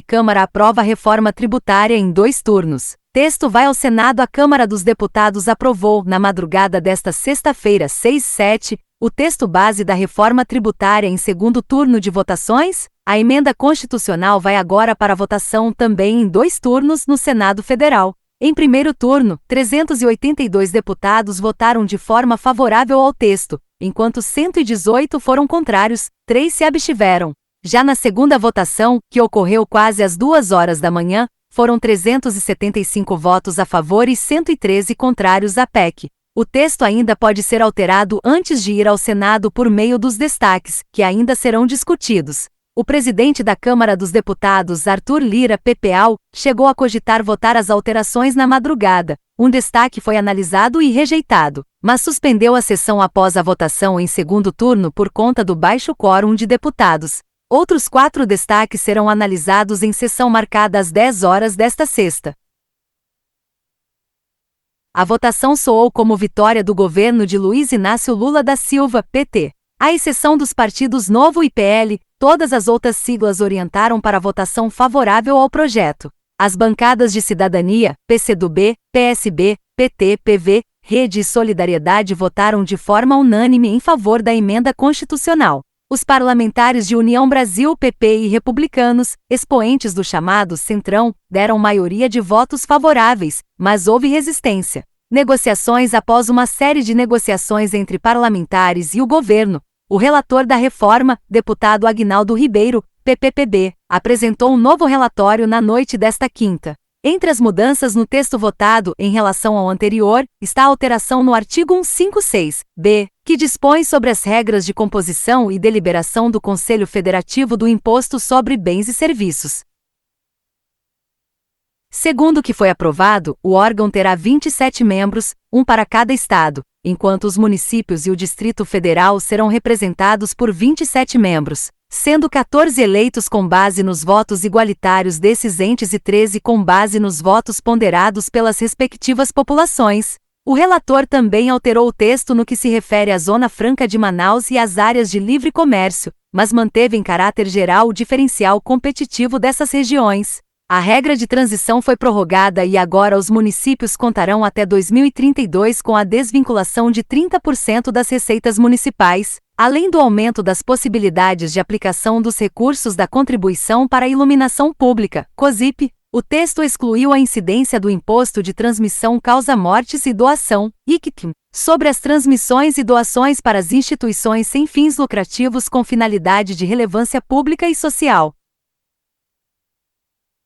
Câmara aprova a reforma tributária em 2 turnos. Texto vai ao Senado. A Câmara dos Deputados aprovou, na madrugada desta sexta-feira, 6/7, o texto base da reforma tributária em 2º turno de votações. A emenda constitucional vai agora para votação também em 2 turnos no Senado Federal. Em primeiro turno, 382 deputados votaram de forma favorável ao texto, enquanto 118 foram contrários, 3 se abstiveram. Já na segunda votação, que ocorreu quase às 2 horas da manhã, foram 375 votos a favor e 113 contrários à PEC. O texto ainda pode ser alterado antes de ir ao Senado por meio dos destaques, que ainda serão discutidos. O presidente da Câmara dos Deputados, Arthur Lira PPAU, chegou a cogitar votar as alterações na madrugada. Um destaque foi analisado e rejeitado, mas suspendeu a sessão após a votação em 2º turno por conta do baixo quórum de deputados. Outros 4 destaques serão analisados em sessão marcada às 10 horas desta sexta. A votação soou como vitória do governo de Luiz Inácio Lula da Silva, PT. À exceção dos partidos Novo e PL, todas as outras siglas orientaram para a votação favorável ao projeto. As bancadas de Cidadania, PCdoB, PSB, PT, PV, Rede e Solidariedade votaram de forma unânime em favor da emenda constitucional. Os parlamentares de União Brasil, PP e Republicanos, expoentes do chamado Centrão, deram maioria de votos favoráveis, mas houve resistência. Negociações. Após uma série de negociações entre parlamentares e o governo, o relator da reforma, deputado Aguinaldo Ribeiro, PPPB, apresentou um novo relatório na noite desta quinta. Entre as mudanças no texto votado em relação ao anterior, está a alteração no artigo 156-B, que dispõe sobre as regras de composição e deliberação do Conselho Federativo do Imposto sobre Bens e Serviços. Segundo o que foi aprovado, o órgão terá 27 membros, um para cada estado, enquanto os municípios e o Distrito Federal serão representados por 27 membros, sendo 14 eleitos com base nos votos igualitários desses entes e 13 com base nos votos ponderados pelas respectivas populações. O relator também alterou o texto no que se refere à Zona Franca de Manaus e às áreas de livre comércio, mas manteve em caráter geral o diferencial competitivo dessas regiões. A regra de transição foi prorrogada e agora os municípios contarão até 2032 com a desvinculação de 30% das receitas municipais, além do aumento das possibilidades de aplicação dos recursos da Contribuição para a Iluminação Pública, COSIP. O texto excluiu a incidência do Imposto de Transmissão Causa-Mortes e Doação, ICT, sobre as transmissões e doações para as instituições sem fins lucrativos com finalidade de relevância pública e social.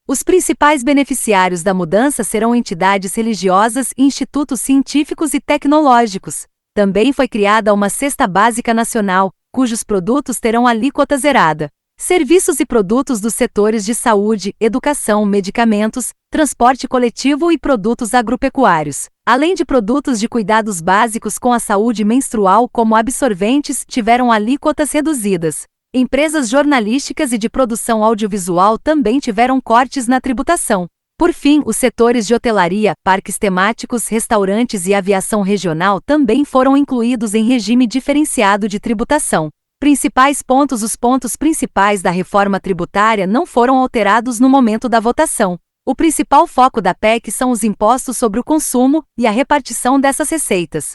Os principais beneficiários da mudança serão entidades religiosas e institutos científicos e tecnológicos. Também foi criada uma cesta básica nacional, cujos produtos terão alíquota zerada. Serviços e produtos dos setores de saúde, educação, medicamentos, transporte coletivo e produtos agropecuários, além de produtos de cuidados básicos com a saúde menstrual como absorventes, tiveram alíquotas reduzidas. Empresas jornalísticas e de produção audiovisual também tiveram cortes na tributação. Por fim, os setores de hotelaria, parques temáticos, restaurantes e aviação regional também foram incluídos em regime diferenciado de tributação. Principais pontos. Os pontos principais da reforma tributária não foram alterados no momento da votação. O principal foco da PEC são os impostos sobre o consumo e a repartição dessas receitas.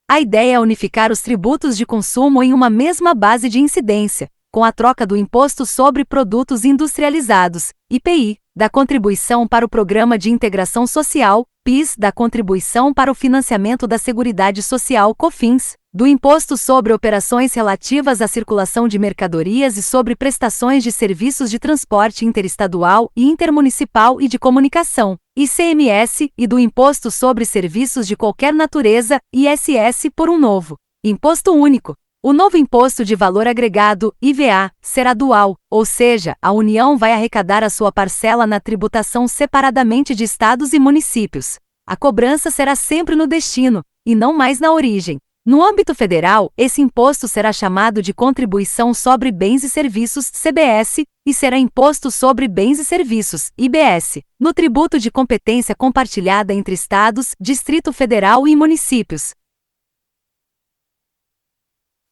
A ideia é unificar os tributos de consumo em uma mesma base de incidência, com a troca do Imposto sobre Produtos Industrializados, IPI, da Contribuição para o Programa de Integração Social, PIS, da Contribuição para o Financiamento da Seguridade Social, COFINS, do Imposto sobre Operações relativas à circulação de mercadorias e sobre prestações de serviços de transporte interestadual e intermunicipal e de comunicação, ICMS, e do Imposto sobre Serviços de Qualquer Natureza, ISS, por um novo Imposto Único. O novo Imposto de Valor Agregado, IVA, será dual, ou seja, a União vai arrecadar a sua parcela na tributação separadamente de estados e municípios. A cobrança será sempre no destino, e não mais na origem. No âmbito federal, esse imposto será chamado de Contribuição sobre Bens e Serviços, CBS, e será Imposto sobre Bens e Serviços, IBS, no tributo de competência compartilhada entre estados, Distrito Federal e municípios.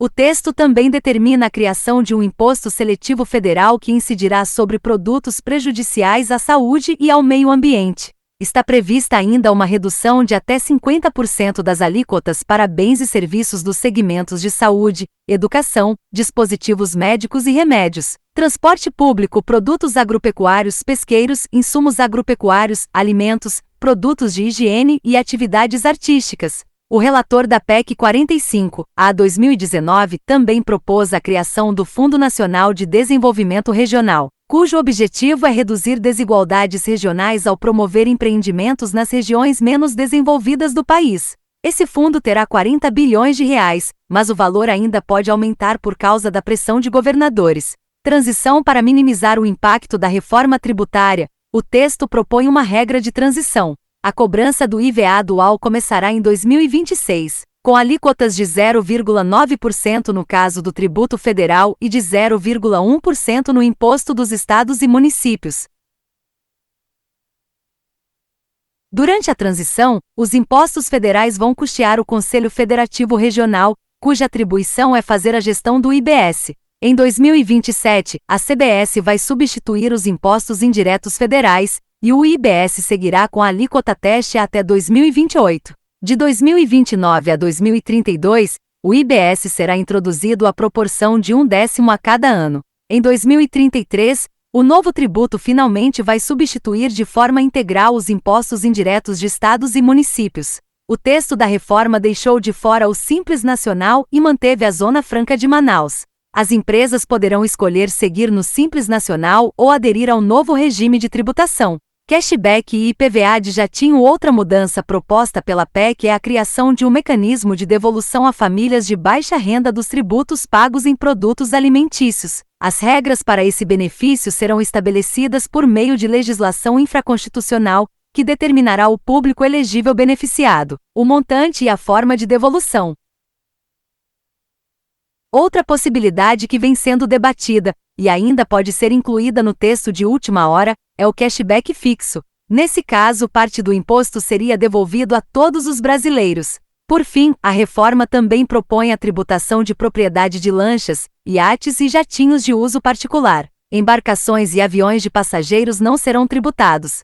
O texto também determina a criação de um imposto seletivo federal que incidirá sobre produtos prejudiciais à saúde e ao meio ambiente. Está prevista ainda uma redução de até 50% das alíquotas para bens e serviços dos segmentos de saúde, educação, dispositivos médicos e remédios, transporte público, produtos agropecuários, pesqueiros, insumos agropecuários, alimentos, produtos de higiene e atividades artísticas. O relator da PEC 45/A 2019 também propôs a criação do Fundo Nacional de Desenvolvimento Regional, cujo objetivo é reduzir desigualdades regionais ao promover empreendimentos nas regiões menos desenvolvidas do país. Esse fundo terá 40 bilhões de reais, mas o valor ainda pode aumentar por causa da pressão de governadores. Transição para minimizar o impacto da reforma tributária. O texto propõe uma regra de transição. A cobrança do IVA dual começará em 2026, com alíquotas de 0,9% no caso do tributo federal e de 0,1% no imposto dos estados e municípios. Durante a transição, os impostos federais vão custear o Conselho Federativo Regional, cuja atribuição é fazer a gestão do IBS. Em 2027, a CBS vai substituir os impostos indiretos federais, e o IBS seguirá com a alíquota teste até 2028. De 2029 a 2032, o IBS será introduzido à proporção de 1/10 a cada ano. Em 2033, o novo tributo finalmente vai substituir de forma integral os impostos indiretos de estados e municípios. O texto da reforma deixou de fora o Simples Nacional e manteve a Zona Franca de Manaus. As empresas poderão escolher seguir no Simples Nacional ou aderir ao novo regime de tributação. Cashback e IPVA de jatinho. Outra mudança proposta pela PEC é a criação de um mecanismo de devolução a famílias de baixa renda dos tributos pagos em produtos alimentícios. As regras para esse benefício serão estabelecidas por meio de legislação infraconstitucional, que determinará o público elegível beneficiado, o montante e a forma de devolução. Outra possibilidade que vem sendo debatida, e ainda pode ser incluída no texto de última hora, é o cashback fixo. Nesse caso, parte do imposto seria devolvido a todos os brasileiros. Por fim, a reforma também propõe a tributação de propriedade de lanchas, iates e jatinhos de uso particular. Embarcações e aviões de passageiros não serão tributados.